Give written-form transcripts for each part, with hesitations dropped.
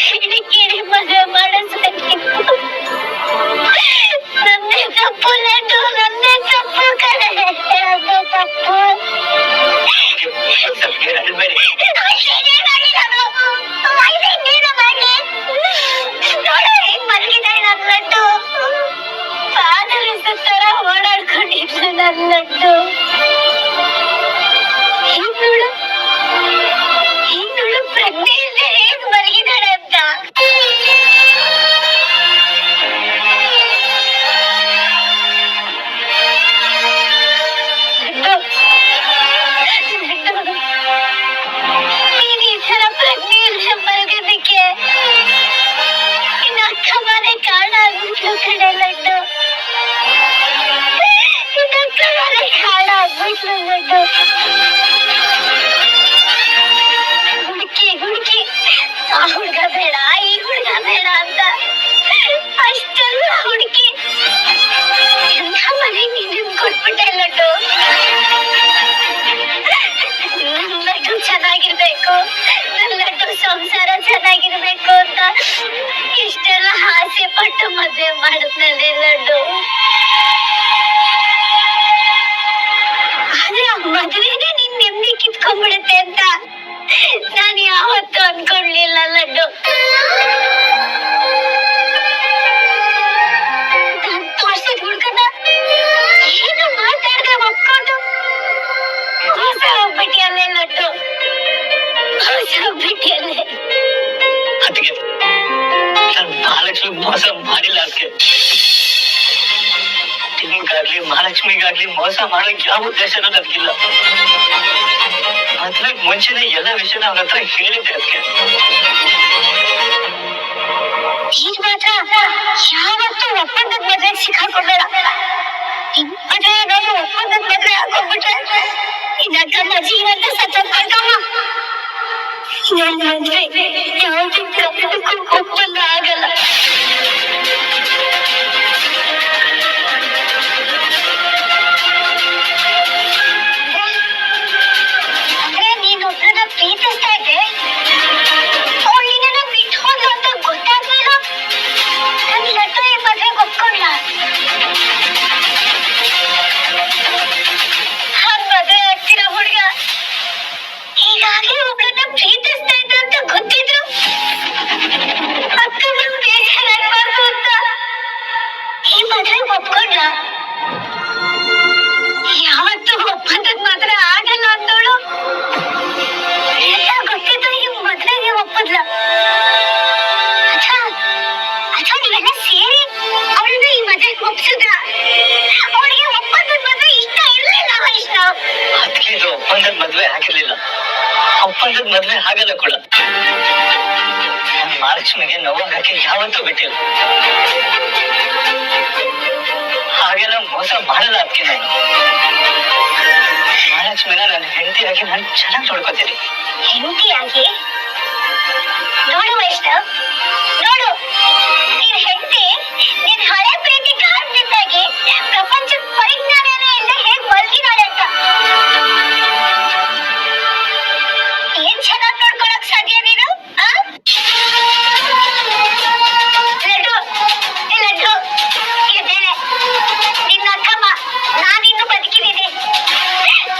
ಕಿಡಿಕಿಡಿ ಮದುವೆ ಮಾಡಿಸ್ಬೇಕಿತ್ತು. ನನ್ನೇ ತಪ್ಪು ಲಡ್ಡು, ನನ್ನೇ ತಪ್ಪು ಕಣೆ, ನನ್ನೇ ತಪ್ಪು. ಓಡಾಡ್ಕೊಂಡಿದ್ದು ನನ್ನ ಲಡ್ಡು. ಹಿಂಗಳು ಪ್ರಜ್ಞೆ ಇಲ್ಲದೆ ಹೇಗ್ ಮಲಗಿದಾಳೆ ಅಂತ. ನೀನ್ ಈ ತರ ಪ್ರಜ್ಞೆ ಇಲ್ಲದೆ ಮಲಗೋದಕ್ಕೆ ಇನ್ನು ಅಕ್ಕ ಮನೆ ಕಾರಣ ಆಗ್ಬಿಟ್ಲು ಕಡೆ ಲಡ್ಡು. ಹುಡುಕಿ ಆ ಹುಡ್ಗ ಬೇಡ, ಈ ಹುಡ್ಗ ಬೇಡ ಅಂತ ಅಷ್ಟೆಲ್ಲ ಹುಡುಕಿ ಎಂಥ ಮನೆ ನೀನ್ ಕೊಟ್ಬಿಟ್ಟೆ ಲಡ್ಡು. ನನ್ ಲಡ್ಡು ಚೆನ್ನಾಗಿರ್ಬೇಕು, ನನ್ ಲಡ್ಡು ಸಂಸಾರ ಚೆನ್ನಾಗಿರ್ಬೇಕು ಅಂತ ಇಷ್ಟೆಲ್ಲ ಆಸೆ ಪಟ್ಟು ಮದ್ವೆ ಮಾಡಿದ್ಮೇಲೆ ಲಡ್ಡು. ಆದ್ರೆ ಆ ಮದುವೆನೇ ನಿನ್ ನೆಮ್ಮದಿ ಕಿತ್ಕೊಂಡ್ಬಿಡುತ್ತೆ ಅಂತ ನಾನು ಯಾವತ್ತೂ ಅನ್ಕೊಳ್ಲಿಲ್ಲ ಲಡ್ಡು. ತೋರ್ಸಿದ್ ಹುಡ್ಗನ ಏನು ಮಾತಾಡ್ದೆ ಒಪ್ಕೊಂಡು ಮೋಸ ಹೋಗ್ಬಿಟ್ಟಿಯಲ್ಲೇ ಲಡ್ಡು, ಮೋಸ ಹೋಗ್ಬಿಟ್ಟಿಯಲ್ಲೇ. ಅದಕ್ಕೆ ಮಹಾಲಕ್ಷ್ಮಿ ಮೋಸ ಮಾಡಿಲ್ಲ. ಅದಕ್ಕೆ ನಿಮ್ಗಾಗ್ಲಿ ಮಹಾಲಕ್ಷ್ಮಿಗಾಗ್ಲಿ ಮೋಸ ಮಾಡೋಕ್ ಯಾವ ಉದ್ದೇಶನೂ ನನಗಿಲ್ಲ. ಮದ್ವೆ ಮುಂಚೆನೆ ಎಲ್ಲ ವಿಷಯನ ಅವ್ರ ಹತ್ರ ಹೇಳಿದ್ದೆ. ಅದಕ್ಕೆ ಈಗ ಮಾತ್ರ ಯಾವತ್ತೂ ಒಪ್ಪಂದದ ಮದ್ವೆ ಸಿಕ್ಕಾಕೊಂಬೇಡ. ಮದ್ವೆ ನಾನು ಒಪ್ಪಂದದ ಮದ್ವೆ ಹಾಕೊಂಡ್ಬಿಟ್ರೆ ಇನ್ನಕ್ಕಮ್ಮ ಜೀವಂತ ಸತ್ತೋಗ್ಬಿಡ್ತಮ್ಮ. ನನ್ನ ಮದ್ವೆ ಯಾವುದಕ್ಕೂ ಒಪ್ಪಂದ ಆಗಲ್ಲ. ಪ್ರೀತಿಸ್ತಾ ಇದ್ದೆ, ಅವಳು ನಿನ್ನ ಬಿಟ್ಟು ಹೋದ್ಲು ಅಂತ ಗೊತ್ತಾಗ್ಲಿಲ್ಲ. ನನ್ ಲಡ್ಡು ಈ ಮದ್ವೆಗೆ ಒಪ್ಕೊಂಡ್ಲ. ಹಂಗ್ ಮದ್ವೆ ಆಗ್ತಿರೋ ಹುಡ್ಗ ಈಗಾಗ್ಲೇ ಒಬ್ಳನ್ನ ಪ್ರೀತಿಸ್ತಾ ಇದ್ದ ಅಂತ ಗೊತ್ತಿದ್ರು ಅಕ್ಕ ನನ್ ಬೇಜಾರಾಗ್ಬಾರ್ದು ಅಂತ ಈ ಮದ್ವೆಗೆ ಒಪ್ಕೊಂಡ್ಲ. ಯಾವತ್ತೂ ಒಪ್ಪಂದದ್ ಮಾತ್ರ ಆಗಲ್ಲ ಅಂತವಳು ಎಲ್ಲ ಗೊತ್ತಿದ್ದು ಈ ಮದ್ವೆಗೆ ಒಪ್ಪದ್ಲ. ಅಥವಾ ನೀವೆಲ್ಲ ಸೇರಿ ಅವಳನ್ನ ಈ ಮದ್ವೆಗೆ ಒಪ್ಸಿದ್ರ. ಅವಳಿಗೆ ಒಪ್ಪಂದದ ಮದ್ವೆ ಇಷ್ಟ ಇರ್ಲಿಲ್ಲ ವೈಷ್ಣವ್. ಅದಕ್ಕೆ ಇದು ಒಪ್ಪಂದದ ಮದ್ವೆ ಆಗಿರ್ಲಿಲ್ಲ, ಒಪ್ಪಂದದ ಮದ್ವೆ ಆಗಲ್ಲ ಕೂಡ. ಮಹಾಲಕ್ಷ್ಮಿಗೆ ನೋವಾಗಕ್ಕೆ ಯಾವತ್ತೂ ಬಿಟ್ಟಿಲ್ಲ. ಹಾಗೆಲ್ಲ ಮೋಸ ಮಾಡಲ್ಲ. ಅದಕ್ಕೆ ನಾನು ಮಹಾಲಕ್ಷ್ಮಿನ ನನ್ನ ಹೆಂಡತಿಯಾಗಿ ನಾನು ಚೆನ್ನಾಗಿ ನೋಡ್ಕೋತೀನಿ. ಹೆಂಡತಿಯಾಗಿ ನೋಡು ವೈಷ್ಣವ್, ನೋಡು ನಿನ್ ಹೆಂಡತಿ ನಿನ್ ಹಳೆ ಪ್ರೀತಿ ಕಾರಣದಿಂದಾಗಿ ಪ್ರಪಂಚದ ಪರಿಜ್ಞಾನನೇ ಇಲ್ಲದೆ ಹೇಗ್ ಮಲ್ಗಿದಾಳೆ ಅಂತ. ಏನ್ ಚೆನ್ನಾಗಿ ನೋಡ್ಕೊಳಕ್ ಸಾಧ್ಯ ನೀನು? ಲಡ್ಡು ಲಡ್ಡು ಎದ್ದೇಳೆ. ನಿನ್ನ ಅಕ್ಕಮ್ಮ ನಾನಿನ್ನು ಬದುಕಿದ್ದೀನಿ,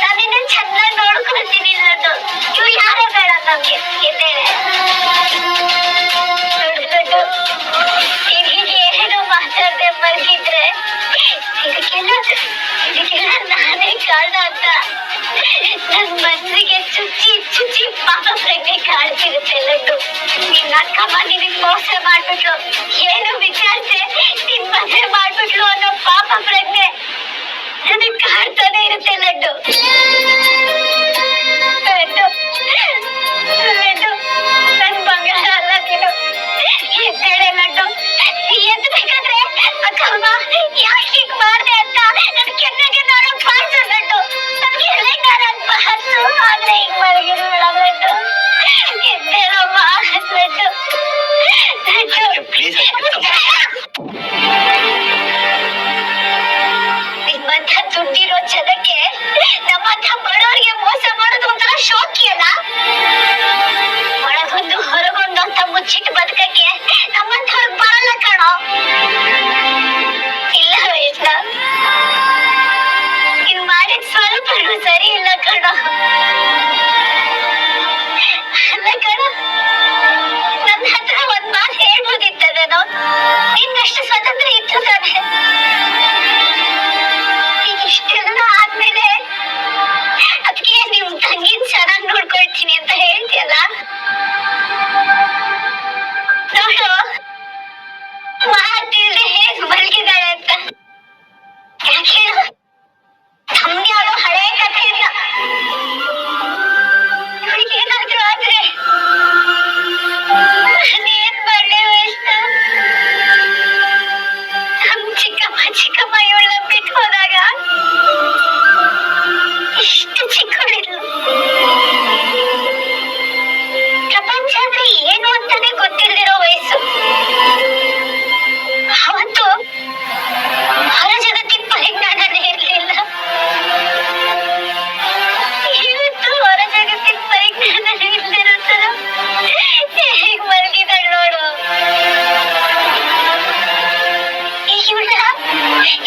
ನಾನಿನ್ನು ಚೆನ್ನಾಗಿ ನೋಡ್ಕೊಳ್ತೀನಿ ಲಡ್ಡು. ಇವ್ರು ಯಾರೇ ಬೇಡ ನಮ್ಗೆ. ಎದ್ದೇಳೆ ಲಡ್ಡು. ಹೀಗೆ ಏನು ಮಾತಾಡದೆ ಮಲಗಿದ್ರೆ ಇದಕ್ಕೆಲ್ಲ ನಾನೇ ಕಾರಣ ಅಂತ ನನ್ ಮನ್ಸಿಗೆ ಚುಚ್ಚಿ ಪಾಪ ಪ್ರಜ್ಞೆ ಕಾಡ್ತಿರುತ್ತೆ ಲಡ್ಡು. ನಿನ್ನ ಅಕ್ಕಮ್ಮ ನಿನಗ್ ಮೋಸ ಮಾಡ್ಬಿಟ್ಲು, ಏನು ವಿಚಾರಿಸೆ ನಿನ್ ಮದುವೆ ಮಾಡ್ಬಿಟ್ಲು ಅನ್ನೋ ಪಾಪ ಪ್ರಜ್ಞೆ ನನಗ್ ಕಾಡ್ತಾನೆ ಇರುತ್ತೆ ಲಡ್ಡು. ಲಡ್ಡು ಲಡ್ಡು ನನ್ ಬಂಗಾರ ಅಲ್ಲ ನೀನು. ಎದ್ದೇಳೆ ಲಡ್ಡು. ಎದ್ಬೇಕಾದ್ರೆ ಅಕ್ಕಮ್ಮ ಯಾಕೆ ಹೀಗ್ ಮಾಡ್ದೆ ಅಂತ ನನ್ ಕೆನ್ನೆಗೆ ನಾನು ಬಾಳ್ಸೋ ಲಡ್ಡು. ನನ್ಗೆ ಎಲೆಗಾರ ಅಂತ ಹಸು ಆದ್ರೆ ಹಿಂಗ್ ಮಲಗಿರೋಳ ಲಡ್ಡು. ಎದ್ದೇಳಮ್ಮ ಲಡ್ಡು. ನಿಮ್ಮಂತ ದುಡ್ಡಿರೋ ಜನಕ್ಕೆ ನಮ್ಮಂತ ಬಡವರಿಗೆ ಮೋಸ ಮಾಡೋದು ಒಂಥರ ಶೋಕಿ ಅಲ್ಲ. ಒಳಗೊಂದು ಹೊರಗೊಂದು ಅಂತ ಮುಚ್ಚಿಟ್ಟು ಬದುಕಕ್ಕೆ ನಮ್ಮಂತವ್ರಿಗೆ ಬರಲ್ಲ ಕಣೋ. ಇಲ್ಲ ವೈಷ್ಣವ್, ನೀನ್ ಮಾಡಿದ್ ಸ್ವಲ್ಪ ಸರಿ ಇಲ್ಲ ಕಣೋ. ಅಲ್ಲ ಕಣೋ, ನನ್ನ ಹತ್ರ ಒಂದ್ ಮಾತು ಹೇಳ್ಬೋದಿತ್ತದೇನೋ. ನಿನ್ನಷ್ಟು ಸ್ವತಂತ್ರ ಇತ್ತು ತಾನೆ. ಈಗ ಇಷ್ಟೆಲ್ಲ ಆದ್ಮೇಲೆ ಅದಕ್ಕೆ ನಿಮ್ ತಂಗಿನ್ ಚೆನ್ನಾಗಿ ನೋಡ್ಕೊಳ್ತೀನಿ ಅಂತ ಹೇಳ್ತೀಯಲ್ಲ. ನೋಡು, ಮಾತಿಲ್ದೆ ಹೇಗ್ ಮಲಗಿದಾಳೆ ಅಂತ. ಯಾಕೆ ಹೇಳು? ನಮ್ಗೆ ಯಾವ್ದೋ ಹಳೆ ಕಥೆ ಇಲ್ಲ. ಇವಳಿಗೆ ಏನಾದ್ರೂ ಆದ್ರೆ ನಾನೇನ್ ಮಾಡ್ಲಿ ವೈಷ್ಣವ್? ನಮ್ ಚಿಕ್ಕಮ್ಮ ಇವಳನ್ನ ಬಿಟ್ಟು ಹೋದಾಗ ಇಷ್ಟು ಚಿಕ್ಕವಳಿದ್ಲು. ಪ್ರಪಂಚ ಅಂದ್ರೆ ಏನು ಅಂತಾನೆ ಗೊತ್ತಿಲ್ದಿರೋ ವಯಸ್ಸು. ಅವತ್ತು ಹೊರ ಜಗತ್ತಿನ ಪರಿಜ್ಞಾನನೇ ಇರ್ಲಿಲ್ಲ. ಇವತ್ತು ಹೊರ ಜಗತ್ತಿನ ಪರಿಜ್ಞಾನನೇ ಇಲ್ದಿರೋ ತರ ಹೇಗ್ ಮಲಗಿದಾಳ್ ನೋಡು.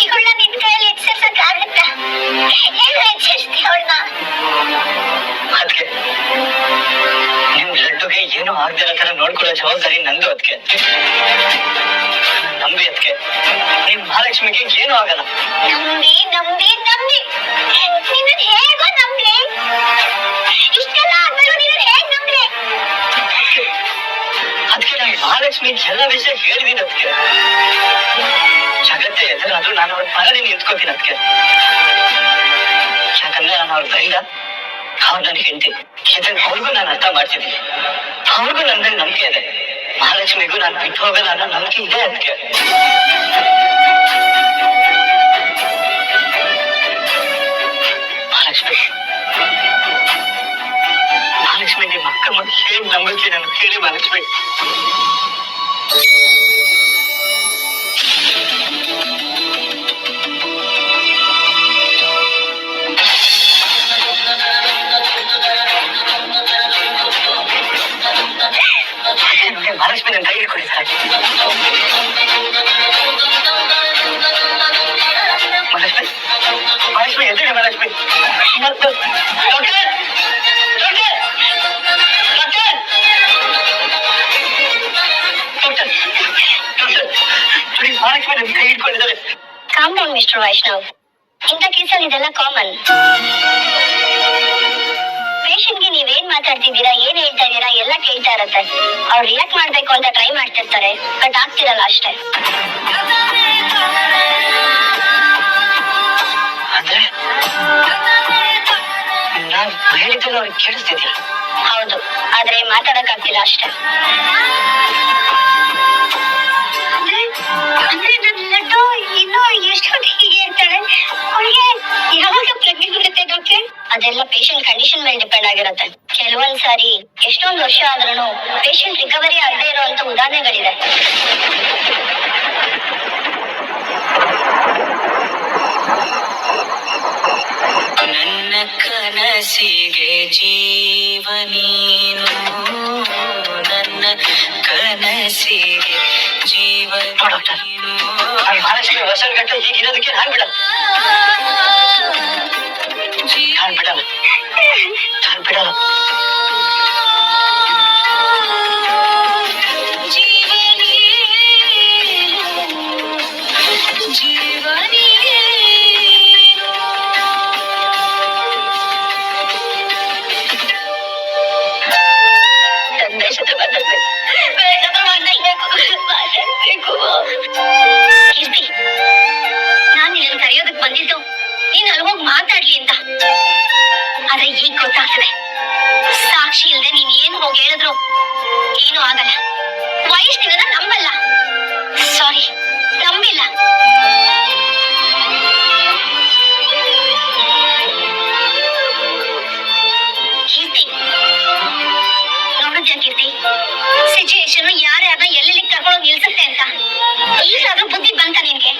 ಇವಳನ್ನ ನಿನ್ ಕೈಯಲ್ಲಿ ಎಚ್ಚರಿಸಕ್ ಆಗತ್ತ? ಹೇಗೆ ಎಚ್ಚರಿಸ್ತೀಯ ಅವಳನ್ನ? ಅದಕ್ಕೆ ನಿಮ್ ಲಡ್ಡುಗೆ ಏನೂ ಆಗ್ದಿರೋ ತರ ನೋಡ್ಕೊಳ್ಳೋ ಜವಾಬ್ದಾರಿ ನಂದು. ಅದಕ್ಕೆ ನಂಬಿ, ಅದಕ್ಕೆ ನಿಮ್ ಮಹಾಲಕ್ಷ್ಮಿಗೆ ಏನೂ ಆಗಲ್ಲ. ನಂಬಿ ನಂಬಿ ನಂಬಿ ನಿನ್ನ ಹೇಗೋ ನಂಬ್ಲಿ. ಇಷ್ಟೆಲ್ಲ ಆದ್ಮೇಲೂ ನಿನ್ನ ಹೇಗ್ ನಂಬ್ಲಿ? ಅದಕ್ಕೆ ನಾನು ಮಹಾಲಕ್ಷ್ಮಿ ಎಲ್ಲ ವಿಷಯ ಹೇಳಿದೀನಿ. ಅದಕ್ಕೆ ಜಗತ್ತೇ ಎದುರಾದ್ರೂ ನಾನು ಅವ್ರ ಪರನೇ ನಿಂತ್ಕೋತೀನಿ. ಅದಕ್ಕೆ ಯಾಕಂದ್ರೆ ನಾನು ಅವ್ರ ಗಂಡ, ಅವ್ರು ನನ್ ಹೆಂಡತಿ. ಇದನ್ನ ಅವ್ರಿಗೂ ನಾನು ಅರ್ಥ ಮಾಡ್ತಿದ್ದೀನಿ. ಅವ್ರಿಗೂ ನನ್ನ ಮೇಲೆ ನಂಬಿಕೆ ಇದೆ. ಮಹಾಲಕ್ಷ್ಮಿಗೂ ನಾನು ಬಿಟ್ಟು ಹೋಗಲ್ಲ ಅನ್ನೋ ನಂಬಿಕೆ ಇದೆ. ಅದಕ್ಕೆ ಮಹಾಲಕ್ಷ್ಮಿ ನಿಮ್ಮ ಅಕ್ಕ ಮುಂದೆ ಹೇಗ್ ನಂಬಿಕೆ ನಾನು ಹೇಳಿ ಮಹಾಲಕ್ಷ್ಮಿ. ಮಹಾಲಕ್ಷ್ಮಿ ನನ್ನ ಕೈ ಹಿಡ್ಕೊಂಡಿದ್ದಾರೆ. ಮಹಾಲಕ್ಷ್ಮಿ, ಮಹಾಲಕ್ಷ್ಮಿ ಎದುರು Mahalakshmi. Doctor, doctor, doctor, doctor, doctor, please Mahalakshmi ನನ್ನ ಕೈ ಹಿಡ್ಕೊಂಡಿದ್ದಾರೆ. Calm down mister Vaishnav. ಇಂಥ ಕೇಸಲ್ಲಿ ಇದೆಲ್ಲ ಕಾಮನ್. ಪೇಷಂಟ್ಗೆ ನೀವೇನ್ ಮಾತಾಡ್ತಿದ್ದೀರಾ, ಏನ್ ಹೇಳ್ತಾ ಇದ್ದೀರಾ ಎಲ್ಲ ಕೇಳ್ತಾ ಇರತ್ತೆ. ಅವ್ರು ರಿಯಾಕ್ಟ್ ಮಾಡ್ಬೇಕು ಅಂತ ಟ್ರೈ ಮಾಡ್ತಿರ್ತಾರೆ, ಬಟ್ ಆಗ್ತಿರಲ್ಲ ಅಷ್ಟೇ. ಅಂದ್ರೆ ನಾನ್ ಹೇಳಿದ್ದೆಲ್ಲ ಅವ್ರಿಗೆ ಕೇಳಿಸ್ತಿದ್ಯಾ? ಹೌದು, ಆದ್ರೆ ಮಾತಾಡಕ್ ಆಗ್ತಿಲ್ಲ ಅಷ್ಟೇ. ಅಂದ್ರೆ ನನ್ನ ಲಡ್ಡು ಇನ್ನೂ ಎಷ್ಟೊತ್ತು ಹೀಗೆ ಇರ್ತಾಳೆ? ಅವಳಿಗೆ ಯಾವಾಗ ಪ್ರೆಗ್ನೆಂಟ್ ಇರುತ್ತೆ ಡಾಕ್ಟ್ರೆ? ಅದೆಲ್ಲ ಪೇಷಂಟ್ ಕಂಡೀಷನ್ ಮೇಲೆ ಡಿಪೆಂಡ್ ಆಗಿರುತ್ತೆ. ಕೆಲವೊಂದ್ ಸಾರಿ ಎಷ್ಟೊಂದು ವರ್ಷ ಆದ್ರೂ ಪೇಷಂಟ್ ರಿಕವರಿ ಆಗದೆ ಇರುವಂತ ಉದಾಹರಣೆಗಳಿದೆ. ನನ್ನ ಕನಸಿಗೆ ಜೀವ ನೀನು, ನನ್ನ ಕನಸಿಗೆ ಜೀವ ನೀನು. ಮಹಾಲಕ್ಷ್ಮಿ ಹೊಸ ಗಂಟೆ ಹೀಗಿರೋದಕ್ಕೆ ನಾನ್ ಬಿಡಲ್ಲ. ನಾನ್ ಬಿಡಲ್ಲ, ನಾನ್ ಬಿಡಲ್ಲ. ಜೀವ ನೀನು, ಜೀವ ನೀನು. ಸಂದೇಶದ ಬದಲು ಕೀರ್ತಿ, ನಾನ್ ನಿನ್ನ ಕರೆಯೋದಕ್ ಬಂದಿದ್ದು ನೀನ್ ಅಲ್ಲಿ ಹೋಗಿ ಮಾತಾಡ್ಲಿ ಅಂತ. ಆದ್ರೆ ಈಗ ಗೊತ್ತಾಗ್ತದೆ, ಸಾಕ್ಷಿ ಇಲ್ದೆ ನೀನ್ ಏನು ಹೋಗಿ ಹೇಳಿದ್ರು ಏನು ಆಗಲ್ಲ. ವಯಸ್ಸು ನಿನ್ನ ನಂಬಲ್ಲ. ಸಾರಿ, ನಂಬಿಲ್ಲ. ಕೀರ್ತಿ, ನೋಡಿದ್ಯಾ ಕೀರ್ತಿ, ಸಿಚುಯೇಷನ್ ಯಾರ್ಯಾರನ್ನ ಎಲ್ಲೆಲ್ಲಿ ಕರ್ಕೊಂಡು ನಿಲ್ಸುತ್ತೆ ಅಂತ. ಈಗಾದ್ರೂ ಬುದ್ಧಿ ಬಂತ ನಿನ್ಗೆ?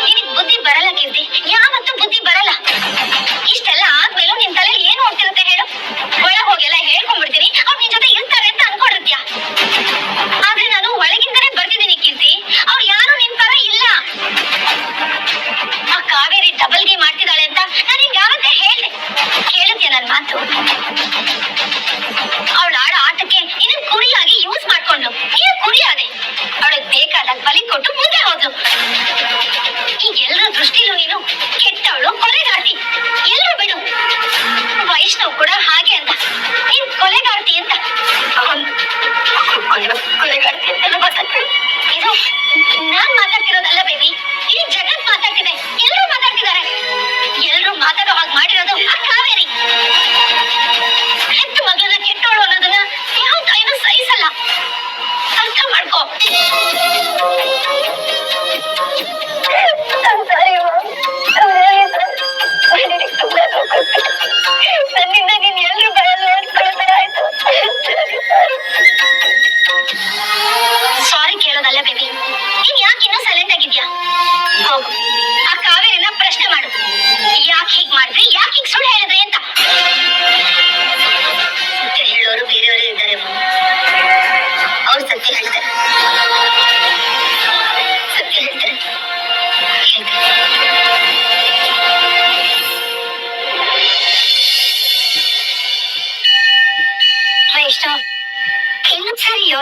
ನಿನಗ್ ಬುದ್ಧಿ ಬರಲ್ಲ ಕೀರ್ತಿ, ಯಾವತ್ತೂ ಬುದ್ಧಿ ಬರಲ್ಲ. ಇಷ್ಟೆಲ್ಲ ಆದ್ಮೇಲೂ ನಿನ್ ತಲೆ ಏನು ಹೋಗ್ತಿರುತ್ತೆ?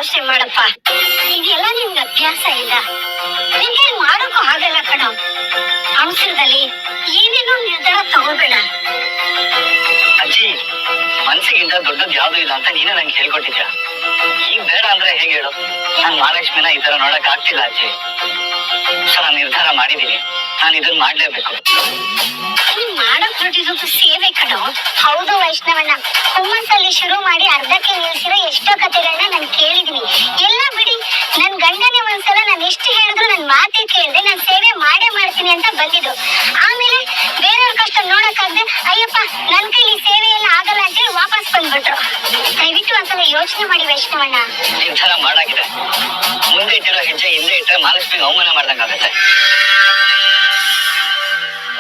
ಯೋಚನೆ ಮಾಡಪ್ಪ. ಇದೆಲ್ಲ ನಿಮ್ಗೆ ಅಭ್ಯಾಸ ಇಲ್ಲ, ನಿನ್ಗೆ ಮಾಡೋಕ್ಕೂ ಆಗಲ್ಲ ಕಣೋ. ಅವಸರದಲ್ಲಿ ಏನೇನೋ ನಿರ್ಧಾರ ತಗೋಬೇಡ. ಅಜ್ಜಿ, ಮನ್ಸಿಗಿಂತ ದೊಡ್ಡದ್ ಯಾವ್ದು ಇಲ್ಲ ಅಂತ ನೀನೇ ನಂಗೆ ಹೇಳ್ಕೊಟ್ಟಿದ್ಯಾ. ಈಗ ಬೇಡ ಅಂದ್ರೆ ಹೇಗೆ ಹೇಳು? ನಾನ್ ಮಹಾಲಕ್ಷ್ಮಿನ ಈ ತರ ನೋಡಕ್ ಆಗ್ತಿಲ್ಲ ಅಜ್ಜಿ. ಸೊ ನಾನು ನಿರ್ಧಾರ ಮಾಡಿದೀನಿ, ನಾನು ಇದನ್ನ ಮಾಡ್ಲೇಬೇಕು. ನೀನ್ ಮಾಡಕ್ ಹೊರಟಿರೋದು ಸೇವೆ ಕಣೋ. ಹೌದು ವೈಷ್ಣವಣ್ಣ, ಹುಮ್ಮಸ್ಸಲ್ಲಿ ಶುರು ಮಾಡಿ ಅರ್ಧಕ್ಕೆ ನಿಲ್ಸಿರೋ ಎಷ್ಟೋ ಕಥೆಗಳನ್ನ ನಾನು ಕೇಳಿದೀನಿ. ಎಲ್ಲ ಬಿಡಿ, ನನ್ ಗಂಡನೇ ಒಂದ್ಸಲ ನಾನು ಎಷ್ಟು ಹೇಳಿದ್ರು ನನ್ ಮಾತೇ ಕೇಳ್ದೆ ನಾನು ಸೇವೆ ಮಾಡೇ ಮಾಡ್ತೀನಿ ಅಂತ ಬಂದಿದ್ದು. ಆಮೇಲೆ ಬೇರೆಯವ್ರ ಕಷ್ಟ ನೋಡಕ್ಕಾಗ್ದೆ ಅಯ್ಯಪ್ಪ ನನ್ ಕೈಲಿ ಸೇವೆ ಎಲ್ಲ ಆಗಲ್ಲ ಅಂತೇಳಿ ವಾಪಸ್ ಬಂದ್ಬಿಟ್ರು. ದಯವಿಟ್ಟು ಒಂದ್ಸಲ ಯೋಚನೆ ಮಾಡಿ ವೈಷ್ಣವಣ್ಣ. ನಿರ್ಧಾರ ಮಾಡಾಗಿದೆ. ಮುಂದೆ ಇಟ್ಟಿರೋ ಹೆಜ್ಜೆ ಹಿಂದೆ ಇಟ್ಟರೆ ಮಹಾಲಕ್ಷ್ಮಿಗೆ ಅವಮಾನ ಮಾಡ್ದಂಗಾಗತ್ತೆ.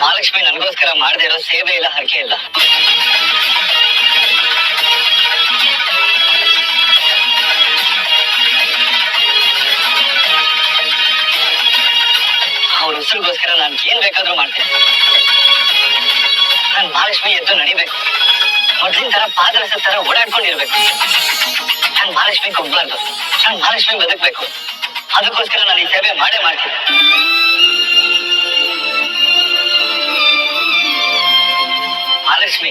ಮಹಾಲಕ್ಷ್ಮಿ ನನಗೋಸ್ಕರ ಮಾಡದೇ ಇರೋ ಸೇವೆ ಇಲ್ಲ, ಹರಕೆ ಇಲ್ಲ. ಅವ್ರ ಉಸಿರಿಗೋಸ್ಕರ ನಾನು ಏನ್ ಬೇಕಾದ್ರೂ ಮಾಡ್ತೀನಿ. ನನ್ ಮಹಾಲಕ್ಷ್ಮಿ ಎದ್ದು ನಡಿಬೇಕು. ಮೊದ್ಲಿನ ತರ ಪಾದರಸ ತರ ಓಡಾಡ್ಕೊಂಡಿರ್ಬೇಕು. ನನ್ ಮಹಾಲಕ್ಷ್ಮಿ ಕೊಡ್ಬಾರ್ದು, ನನ್ ಮಹಾಲಕ್ಷ್ಮಿ ಬದುಕ್ಬೇಕು. ಅದಕ್ಕೋಸ್ಕರ ನಾನು ಈ ಸೇವೆ ಮಾಡೇ ಮಾಡ್ತೀನಿ. ಮಹಾಲಕ್ಷ್ಮಿ,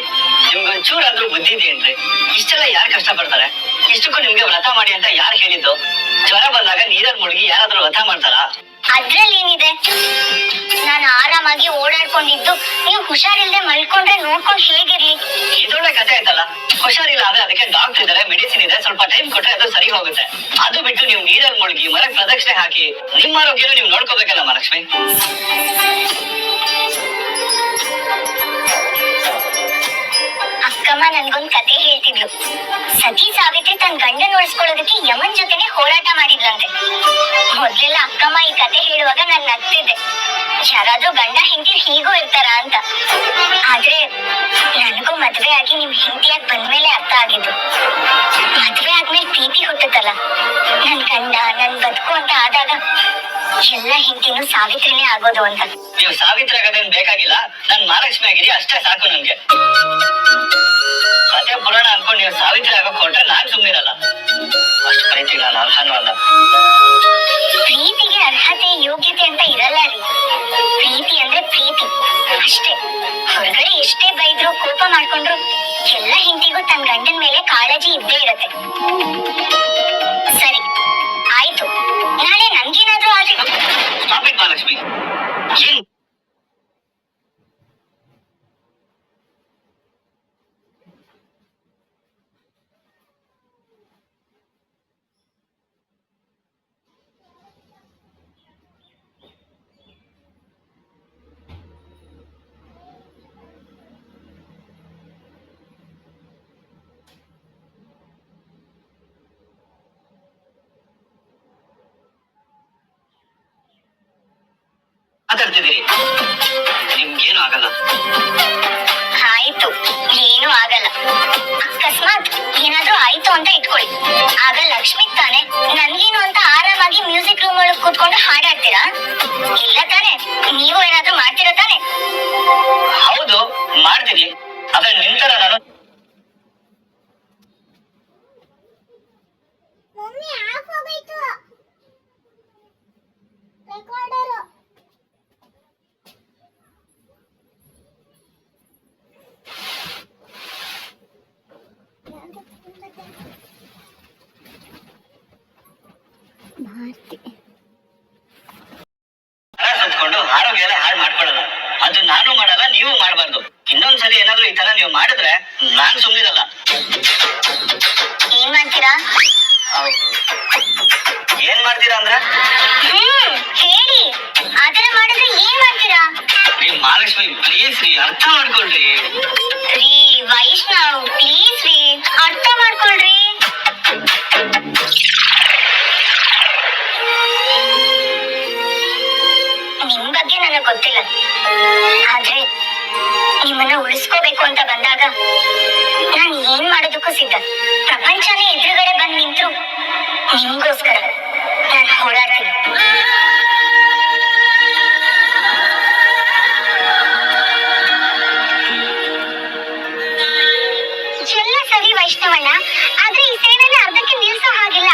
ನಿಮ್ಗೊಂಚೂರಾದ್ರೂ ಬುದ್ಧಿ ಇದೆಯೇನ್ರಿ? ಇಷ್ಟೆಲ್ಲ ಯಾರು ಕಷ್ಟ ಪಡ್ತಾರೆ? ಇಷ್ಟಕ್ಕೂ ನಿಮ್ಗೆ ವ್ರತ ಮಾಡಿ ಅಂತ ಯಾರು ಹೇಳಿದ್ದು? ಜ್ವರ ಬಂದಾಗ ನೀರಲ್ಲಿ ಮುಳುಗಿ ಯಾರಾದ್ರೂ ವ್ರತ ಮಾಡ್ತಾರಾ? ಅದ್ರಲ್ಲಿ ಏನಿದೆ? ನಾನು ಆರಾಮಾಗಿ ಓಡಾಡ್ಕೊಂಡಿದ್ದು ನೀವು ಹುಷಾರಿಲ್ದೆ ಮಲ್ಕೊಂಡ್ರೆ ನೋಡ್ಕೊಂಡು ಹೇಗಿರ್ಲಿ? ಇದೊಳ್ಳೆ ಕಥೆ ಆಯ್ತಲ್ಲ. ಹುಷಾರಿಲ್ಲ ಆದ್ರೆ ಅದಕ್ಕೆ ಡಾಕ್ಟರ್ ಇದಾರೆ, ಮೆಡಿಸಿನ್ ಇದೆ, ಸ್ವಲ್ಪ ಟೈಮ್ ಕೊಟ್ರೆ ಅದು ಸರಿ ಹೋಗುತ್ತೆ. ಅದು ಬಿಟ್ಟು ನೀವು ನೀರಲ್ಲಿ ಮುಳುಗಿ ಮರಕ್ಕೆ ಪ್ರದಕ್ಷಿಣೆ ಹಾಕಿ ನಿಮ್ಮ ಆರೋಗ್ಯನೂ ನೀವು ನೋಡ್ಕೋಬೇಕಲ್ಲ ಮಹಾಲಕ್ಷ್ಮಿ. ಅಕ್ಕಮ್ಮ ನನ್ಗೊಂದ್ ಕತೆ ಹೇಳ್ತಿದ್ಲು. ಸತಿ ಸಾವಿತ್ರಿ ತನ್ನ ಗಂಡನ ಉಳಿಸ್ಕೊಳ್ಳೋದಕ್ಕೆ ಯಮನ್ ಜೊತೆನೆ ಹೋರಾಟ ಮಾಡಿದ್ಲಂತೆ. ಮೊದ್ಲೆಲ್ಲ ಅಕ್ಕಮ್ಮ ಈ ಕತೆ ಹೇಳುವಾಗ ನಾನು ನಗ್ತಿದ್ದೆ, ಯಾರಾದ್ರೂ ಗಂಡ ಹೆಂಡತಿ ಹೀಗೂ ಇರ್ತಾರ ಅಂತ. ಆದ್ರೆ ನನಗೂ ಮದ್ವೆ ಆಗಿ ನಿಮ್ ಹೆಂಡತಿಯಾಗಿ ಬಂದ್ಮೇಲೆ ಅರ್ಥ ಆಗಿದ್ದು. ಮದ್ವೆ ಆದ್ಮೇಲೆ ಪ್ರೀತಿ ಹುಟ್ಟುತ್ತಲ್ಲ, ನನ್ ಗಂಡ ನನ್ ಬದುಕು ಅಂತ ಆದಾಗ ಎಲ್ಲ ಹೆಂಡತಿನೂ ಸಾವಿತ್ರಿನೇ ಆಗೋದು ಅಂತ. ನೀವು ಸಾವಿತ್ರಿ ಆಗೋದೇನ್ ಬೇಕಾಗಿಲ್ಲ, ನನ್ ಮಹಾಲಕ್ಷ್ಮಿ ಆಗಿರಿ ಅಷ್ಟೇ ಸಾಕು ನನ್ಗೆ. ಕಥೆ ಪುರಾಣ ಅನ್ಕೊಂಡು ನೀವು ಸಾವಿತ್ರಿ ಆಗೋಕ್ ಹೊರಟ್ರೆ ನಾನ್ ಸುಮ್ಮನಿರಲ್ಲ. ಅಷ್ಟು ಪ್ರೀತಿಗೆ ನಾನು ಅರ್ಹನೂ ಅಲ್ಲ. ಪ್ರೀತಿಗೆ ಅರ್ಹತೆ ಯೋಗ್ಯತೆ ಅಂತ ಇರಲ್ಲ ರೀ. ಪ್ರೀತಿ ಅಂದ್ರೆ ಪ್ರೀತಿ ಅಷ್ಟೇ. ಹೊರಗಡೆ ಎಷ್ಟೇ ಬೈದ್ರು ಕೋಪ ಮಾಡ್ಕೊಂಡ್ರು ಎಲ್ಲ ಹೆಂಡತಿಗೂ ತನ್ನ ಗಂಡನ ಮೇಲೆ ಕಾಳಜಿ ಇದ್ದೇ ಇರತ್ತೆ. ಸರಿ ಆಯ್ತು, ನಾಳೆ ನನ್ಗೇನಾದ್ರೂ ಆದ್ರೆ ಸ್ಟಾಪ್ ಇಟ್ ಮಹಾಲಕ್ಷ್ಮಿ. ಏನ್ ಮಾತಾಡ್ತಿದ್ದೀರಿ? ನಿಮ್ಗೇನು ಆಗಲ್ಲ. ಆಯ್ತು, ಏನೂ ಆಗಲ್ಲ. ಅಕಸ್ಮಾತ್ ಏನಾದ್ರೂ ಆಯ್ತು ಅಂತ ಇಟ್ಕೊಳ್ಳಿ, ಆಗ ಲಕ್ಷ್ಮಿ ತಾನೆ ನನ್ಗೇನು ಅಂತ ಆರಾಮಾಗಿ ಮ್ಯೂಸಿಕ್ ರೂಮ್ ಒಳಗೆ ಕೂತ್ಕೊಂಡು ಹಾಡಾಡ್ತೀರಾ? ಇಲ್ಲ ತಾನೆ? ನೀವು ಏನಾದ್ರೂ ಮಾಡ್ತೀರಾ ತಾನೆ? ಹೌದು, ಮಾಡ್ತೀನಿ. ಆದ್ರೆ ನಿಂತರ ನಾನು ಸುತ್ಕೊಂಡು ಆರೋಗ್ಯ ಎಲ್ಲ ಹಾಳು ಮಾಡ್ಕೊಳ್ಳಲ್ಲ. ಅದು ನಾನು ಮಾಡಲ್ಲ, ನೀವು ಮಾಡಬಾರ್ದು. ಇನ್ನೊಂದ್ಸರಿ ಏನಾದ್ರೂ ಈ ತರ ನೀವು ಮಾಡಿದ್ರೆ ನಾನು ಸುಮ್ಮನಿರಲ್ಲ. ಏನ್ ಮಾಡ್ತೀರಾ? ಏನ್ ಮಾಡ್ತೀರಾ ಅಂದ್ರೆ? ಹೇಳಿ, ಆತರ ಮಾಡಿದ್ರೆ ಏನ್ ಮಾಡ್ತೀರಾ? ರೀ ಮಹಾಲಕ್ಷ್ಮಿ, ಪ್ಲೀಸ್ ರೀ, ಅರ್ಥ ಮಾಡ್ಕೊಳ್ರಿ. ರೀ ವೈಷ್ಣವ್, ಪ್ಲೀಸ್ ರೀ, ಅರ್ಥ ಮಾಡ್ಕೊಳ್ರಿ. ನಿಮ್ ಬಗ್ಗೆ ನನಗೆ ಗೊತ್ತಿಲ್ಲ, ಆದ್ರೆ ನಿಮ್ಮನ್ನ ಉಳಿಸ್ಕೋಬೇಕು ಅಂತ ಬಂದಾಗ ನಾನು ಏನ್ ಮಾಡೋದಕ್ಕೂ ಸಿದ್ಧ. ಪ್ರಪಂಚನೇ ಎದುರುಗಡೆ ಬಂದ್ ನಿಂತ್ರು ನಿಮ್ಗೋಸ್ಕರ ನಾನು ಹೋರಾಡ್ತೀನಿ. ಎಲ್ಲ ಸರಿ ವೈಷ್ಣವಣ್ಣ, ಆದ್ರೆ ಈ ಸೇವೆನ ಅರ್ಧಕ್ಕೆ ನಿಲ್ಸೋ ಹಾಗಿಲ್ಲ.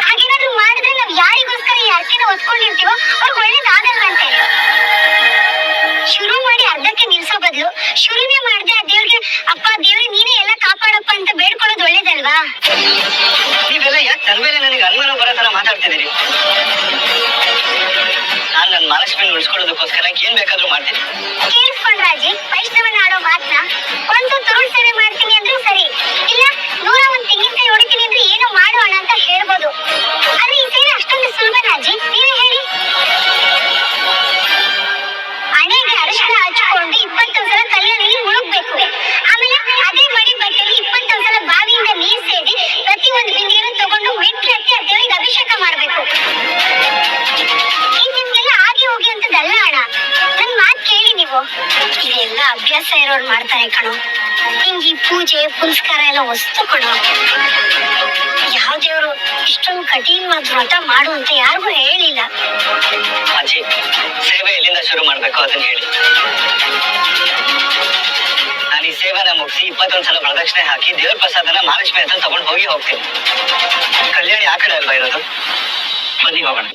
ಹಾಗೇನಾದ್ರೂ ಮಾಡಿದ್ರೆ ನಾವ್ ಯಾರಿಗೋಸ್ಕರ ಈ ಅರ್ಕೆನ ಹೊತ್ಕೊಂಡಿರ್ತೀವೋ ಅವ್ರಿಗೆ ಒಳ್ಳೇದಾಗಲ್ವಂತೆ. ಶುರು ಮಾಡಿ ಅರ್ಧಕ್ಕೆ ನಿಲ್ಸೋ ಬದಲು ಶುರುನೇ ಮಾಡದೆ ಆ ದೇವ್ರಿಗೆ ಅಪ್ಪ ದೇವ್ರಿ ನೀನೇ ಎಲ್ಲ ಕಾಪಾಡಪ್ಪ ಅಂತ ಬೇಡ್ಕೊಳ್ಳೋದು ಒಳ್ಳೇದಲ್ವಾ? ನೀವೆಲ್ಲ ಯಾಕೆ ನನ್ ಮೇಲೆ ನನಗೆ ಅನುಮಾನ ಬರೋ ತರ ಮಾತಾಡ್ತಿದ್ದೀರಿ? ನಾನ್ ನನ್ನ ಮಹಾಲಕ್ಷ್ಮಿ ಉಳಿಸ್ಕೊಳ್ಳೋದಕ್ಕೋಸ್ಕರ ಏನ್ ಬೇಕಾದ್ರೂ ಮಾಡ್ತೀನಿ. ಕೇಳಿಸ್ಕೊಂಡ್ರಾಜಿ ವೈಷ್ಣವನ ಆಡೋ ಮಾತನ್ನ? ಒಂದು ತುರುಳ್ ಸೇವೆ ಮಾಡ್ತೀನಿ ಅಂದ್ರೆ ಸರಿ, ಇಲ್ಲ 101 ತೆಂಗಿನಕಾಯಿ ಹೊಡಿತೀನಿ ಅಂದ್ರೆ ಏನೋ ಮಾಡೋಣ ಅಂತ ಹೇಳ್ಬೋದು. ಆದ್ರೆ ಈ ಸೇವೆ ಅಷ್ಟೊಂದು ಸುಲಭನಾಜಿ? ನೀವೇ ಹೇಳಿ. ಹಣೆಗೆ ಅರಿಶಿನ ಹಚ್ಕೊಂಡು 21 ಸಲ ಕಲ್ಲಲ್ಲಿ ಮುಳುಗ್ಬೇಕು. ಆಮೇಲೆ ಅದೇ ಮಡಿ ಬಟ್ಟೆಯಲ್ಲಿ 21 ಸಲ ಬಾವಿಯಿಂದ ನೀರ್ ಸೇದಿ ಪ್ರತಿ ಒಂದು ಬಿಂದಿಗೆನೂ ತಗೊಂಡು ಮೆಟ್ಲತ್ತಿ ಆ ದೇವರಿಗೆ ಅಭಿಷೇಕ ಮಾಡ್ಬೇಕು. ಈ ನಿಮ್ಗೆಲ್ಲ ಆಗಿ ಹೋಗಿ ಅಂತದಲ್ಲ ಅಣ್ಣ, ನನ್ ಮಾತ್ ಕೇಳಿ ನೀವು. ಇದೆಲ್ಲ ಅಭ್ಯಾಸ ಇರೋರು ಮಾಡ್ತಾರೆ ಕಣೋ. ನಿಂಗೆ ಈ ಪೂಜೆ ಪುನಸ್ಕಾರ ಎಲ್ಲ ವಸ್ತು ಕೊಡೋ. ಯಾವ ದೇವ್ರು ಇಷ್ಟೊಂದು ಕಠಿಣವಾದ ವ್ರತ ಮಾಡು ಅಂತ ಯಾರಿಗೂ ಹೇಳಿಲ್ಲ. ಅಜ್ಜಿ, ಸೇವೆ ಎಲ್ಲಿಂದ ಶುರು ಮಾಡ್ಬೇಕು ಅದನ್ನ ಹೇಳಿ. ನಾನು ಈ ಸೇವೆನ ಮುಗಿಸಿ 21 ಸಲ ಪ್ರದಕ್ಷಿಣೆ ಹಾಕಿ ದೇವ್ರ ಪ್ರಸಾದನ ಮಹಾಲಕ್ಷ್ಮಿ ಹತ್ರ ತಗೊಂಡು ಹೋಗ್ತೀನಿ. ಕಲ್ಯಾಣಿ ಆ ಕಡೆ ಅಲ್ವಾ ಇರೋದು? ಬನ್ನಿ ಹೋಗೋಣ.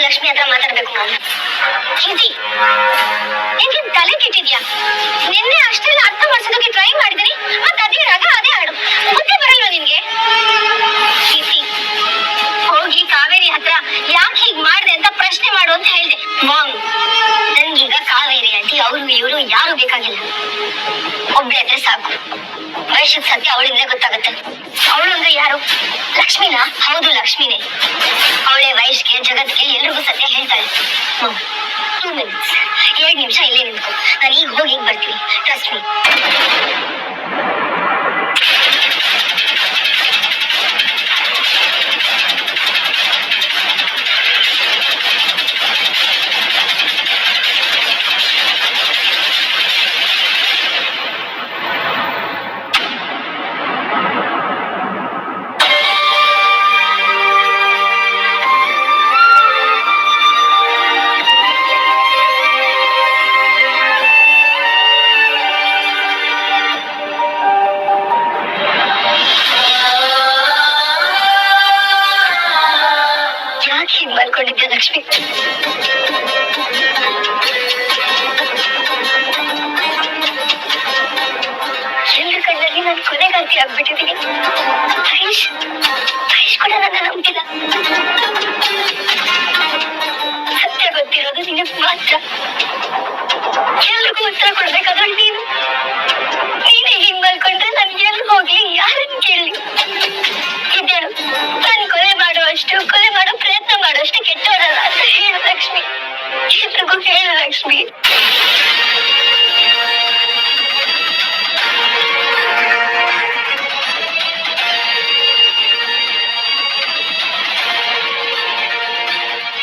ಲಕ್ಷ್ಮಿ ಹತ್ರ ಮಾತಾಡ್ಬೇಕು ನಾನು. ನಿನ್ಗೆ ತಲೆ ಕೆಟ್ಟಿದ್ಯಾ? ನಿನ್ನೆ ಅಷ್ಟೆಲ್ಲ ಅರ್ಥ ಮಾಡ್ಸೋದಕ್ಕೆ ಟ್ರೈ ಮಾಡಿದೀನಿ, ಮತ್ತೆ ಅದೇ ರಾಗ ಅದೇ ಹಾಡು. ಬುದ್ಧಿ ಬರಲ್ವಾ ನಿನ್ಗೆ? ಹೋಗಿ ಕಾವೇರಿ ಹತ್ರ ಯಾಕೆ ಹೀಗ್ ಮಾಡ್ದೆ ಅಂತ ಪ್ರಶ್ನೆ ಮಾಡು ಅಂತ ಹೇಳ್ದೆ. ಮಾಮ್, ನನ್ಗೀಗ ಕಾವೇರಿ ಆಂಟಿ ಅವರು ಇವರು ಯಾರು ಬೇಕಾಗಿಲ್ಲ. ಒಬ್ಳೆ ಹತ್ರ ಸಾಕು. ವಯಸ್ಸಿಗೆ ಸತ್ಯ ಅವಳಿಂದಲೇ ಗೊತ್ತಾಗುತ್ತೆ. ಅವಳು ಅಂದ್ರೆ ಯಾರು? ಲಕ್ಷ್ಮಿನಾ? ಹೌದು, ಲಕ್ಷ್ಮಿನೇ. ಅವಳೇ ವಯಸ್ಸಿಗೆ ಜಗತ್ಗೆ ಎಲ್ರಿಗೂ ಸತ್ಯ ಹೇಳ್ತಾಳೆ. 2 minutes, 2 ನಿಮಿಷ ಇಲ್ಲೇ ನಿಂತ್ಕೊ. ನಾನು ಈಗ ಹೋಗಿ ಬರ್ತೀನಿ. Trust me. ಮಾಡ್ಕೊಂಡಿದ್ದೆ ಲಕ್ಷ್ಮಿ. ಎಲ್ಲರ ಕಣ್ಣಲ್ಲಿ ನಾನು ಕೊನೆಗಾರ್ತಿ ಆಗ್ಬಿಟ್ಟಿದ್ದೀನಿ. ಮಹೇಶ್ ಕೂಡ ನನ್ನ ನಂಬಿಲ್ಲ. ಸತ್ಯ ಗೊತ್ತಿರೋದು ನಿನಗೆ ಮಾತ್ರ. ಎಲ್ರಿಗೂ ಉತ್ತರ ಕೊಡ್ಬೇಕಾದ್ರೆ ನೀನೇ ಹಿಂಗ್ ಮಾಡ್ಕೊಂಡ್ರೆ ನಾನು ಎಲ್ಲಿ ಹೋಗ್ಲಿ, ಯಾರನ್ನು ಕೇಳಿ? ಇದ್ದೇಳು, ನಾನು ಕೊಲೆ ಮಾಡೋ ಪ್ರಯತ್ನ ಮಾಡೋಷ್ಟು ಕೆಟ್ಟವರಲ್ಲ ಅಂತ ಹೇಳು ಲಕ್ಷ್ಮಿ. ಎಲ್ರಿಗೂ ಹೇಳು ಲಕ್ಷ್ಮಿ.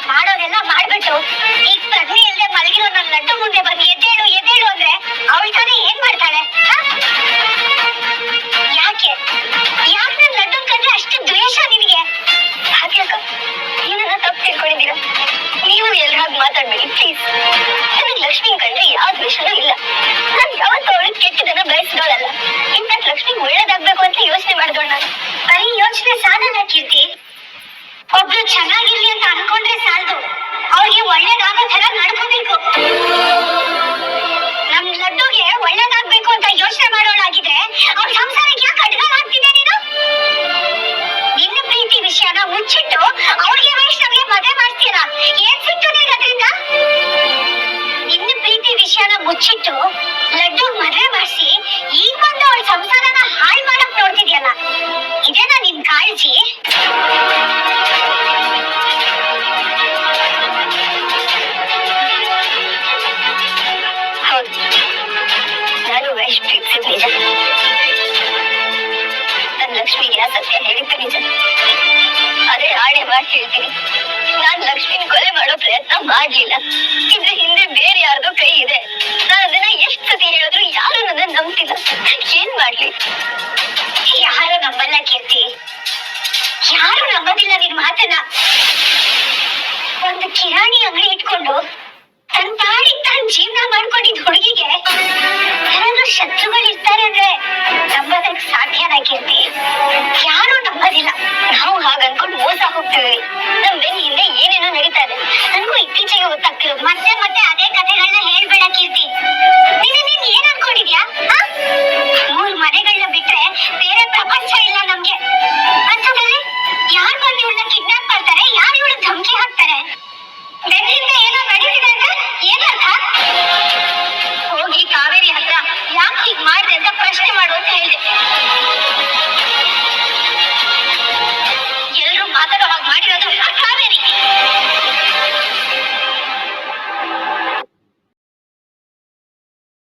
ಮಾಡೋದೆಲ್ಲ ಮಾಡ್ಬಿಟ್ಟು ಈಗ ಪ್ರಜ್ಞೆ ಇಲ್ಲದೆ ಮಲಗಿರೋ ನನ್ನ ಲಡ್ಡು ಮುಂದೆ ಬಂದು ಎದ್ದೇಳು ಅಂದ್ರೆ ಅವಳು ತಾನೇ ಏನ್ ಮಾಡ್ತಾಳೆ? ಯಾಕೆ ನನ್ ಲಡ್ಡು ಕಂಡ್ರೆ ಅಷ್ಟು ದ್ವೇಷ ನಿನಗೆ? ಹಾಗ್ಯಾಕ ಏನನ್ನ ತಪ್ಪು ತಿಳ್ಕೊಂಡಿದ್ದೀರಾ? ನೀವು ಎಲ್ರಾಗ ಮಾತಾಡ್ಬೇಡಿ ಪ್ಲೀಸ್. ನನಗೆ ಲಕ್ಷ್ಮಿ ಕಂಡ್ರೆ ಯಾವ ದ್ವೇಷನೂ ಇಲ್ಲ. ನಾನು ಯಾವತ್ತೂ ಅವಳಿಗೆ ಕೆಟ್ಟದನ್ನ ಬಯಸಿದವಳಲ್ಲ. ಇಂಥ ಲಕ್ಷ್ಮಿ ಒಳ್ಳೇದಾಗ್ಬೇಕು ಅಂತ ಯೋಚನೆ ಮಾಡಿದವಳು ನಾನು. ಬರೀ ಯೋಚನೆ ಸಾಧನ ಕೀರ್ತಿ. ಒಬ್ರು ಚೆನ್ನಾಗಿರ್ಲಿ ಅಂತ ಅನ್ಕೊಂಡ್ರೆ ಸಾಲದು, ಅವ್ರಿಗೆ ಒಳ್ಳೇದಾಗೋ ತರ ನಡ್ಕೋಬೇಕು. ನಮ್ ಲಡ್ಡುಗೆ ಒಳ್ಳೇದಾಗ್ಬೇಕು ಅಂತ ಯೋಚನೆ ಮಾಡೋಳಾಗಿದ್ರೆ ಅವ್ರ ಸಂಸಾರಕ್ಕೆ ಯಾಕೆ ಅಡ್ಡಗಾಲಾಗ್ತಿದೆ ನೀನು? ನಿನ್ನ ಪ್ರೀತಿ ವಿಷಯನ ಮುಚ್ಚಿಟ್ಟು ಅವ್ರಿಗೆ ವೈಷ್ಣವ್ಗೆ ಮದುವೆ ಮಾಡ್ತೀರ. ಏನ್ ಸಿಕ್ತು ನಿನ್ಗೆ ಅದರಿಂದ? ನಿನ್ನ ಪ್ರೀತಿ ವಿಷಯನ ಮುಚ್ಚಿಟ್ಟು ಲಡ್ಡು ಮದುವೆ ಮಾಡಿಸಿ ಈಗ ಬಂದು ಅವಳ ಸಂಸಾರನ ಹಾಳು ಮಾಡಕ್ ನೋಡ್ತಿದ್ಯಲ್ಲ, ಇದೇನಾ ನಿನ್ ಕಾಳಜಿ? ಹೌದು, ನಾನು ವೈಶ್ ಪ್ರೀತಿಸಿದ ನಿಜ. ನನ್ನ ಲಕ್ಷ್ಮಿಗೆ ಸತ್ಯ ಹೇಳಿದ್ದೆ ನಿಜ. ಅದೇ ಆಣೆ ಮಾಡಿ ಹೇಳ್ತೀನಿ, ನಾನ್ ಲಕ್ಷ್ಮಿನ ಕೊಲೆ ಮಾಡೋ ಪ್ರಯತ್ನ ಮಾಡ್ಲಿಲ್ಲ. ಇದ್ರ ಹಿಂದೆ ಬೇರೆ ಯಾರ್ದೋ ಕೈ ಇದೆ. ನಾನು ಅದನ್ನ ಎಷ್ಟು ಸತಿ ಹೇಳಿದ್ರು ಯಾರು ನನ್ನ ನಂಬ್ತಿಲ್ಲ. ಏನ್ ಮಾಡ್ಲಿ? ಯಾರು ನಂಬಲ್ಲ ಕೀರ್ತಿ, ಯಾರು ನಂಬೋದಿಲ್ಲ ನಿನ್ ಮಾತನ್ನ. ಒಂದು ಕಿರಾಣಿ ಅಂಗಡಿ ಇಟ್ಕೊಂಡು ತನ್ ಪಾಡಿಗೆ ತಾನ್ ಜೀವನ ಮಾಡ್ಕೊಂಡಿದ್ ಹುಡುಗಿಗೆ ಯಾರಾದ್ರೂ ಶತ್ರುಗಳು ಇರ್ತಾರೆ ಅಂದ್ರೆ ನಂಬೋದಕ್ ಸಾಧ್ಯನಾ ಕೀರ್ತಿ? ಯಾರು ನಂಬೋದಿಲ್ಲ. ನಾವು ಹಾಗ ಅನ್ಕೊಂಡು ಮೋಸ ಹೋಗ್ತೀವಿ. ನಮ್ ಬೆನ್ನ ಹಿಂದೆ ಏನೇನೋ ನಡೀತಾ ಇದೆ. ನನ್ಗೂ ಇತ್ತೀಚೆಗೆ ಗೊತ್ತಾಗ್ತಿರೋದು. ಮತ್ತೆ ಮತ್ತೆ ಅದೇ ಕಥೆಗಳನ್ನ ಹೇಳ್ಬೇಡ ಕೀರ್ತಿ. ನೀನ್ ಏನ್ ಅನ್ಕೊಂಡಿದ್ಯಾ? 3 ಮನೆಗಳನ್ನ ಬಿಟ್ರೆ ಬೇರೆ ಪ್ರಪಂಚ ಇಲ್ಲ ನಮ್ಗೆ. ಅಂಥದ್ರಲ್ಲಿ ಯಾರು ಬಂದು ಇವಳನ್ನ ಕಿಡ್ನಾಪ್ ಮಾಡ್ತಾರೆ, ಯಾರು ಇವಳಿಗೆ ಧಮಕಿ ಹಾಕ್ತಾರೆ? ಬೆನ್ನಿಂದ ಏನೋ ನಡೀತಿದೆ ಅಂದ್ರೆ ಏನರ್ಥ? ಹೋಗಿ ಕಾವೇರಿ ಹತ್ರ ಯಾಕೆ ಹೀಗ್ ಮಾಡಿದೆ ಅಂತ ಪ್ರಶ್ನೆ ಮಾಡು ಅಂತ ಹೇಳಿದೆ.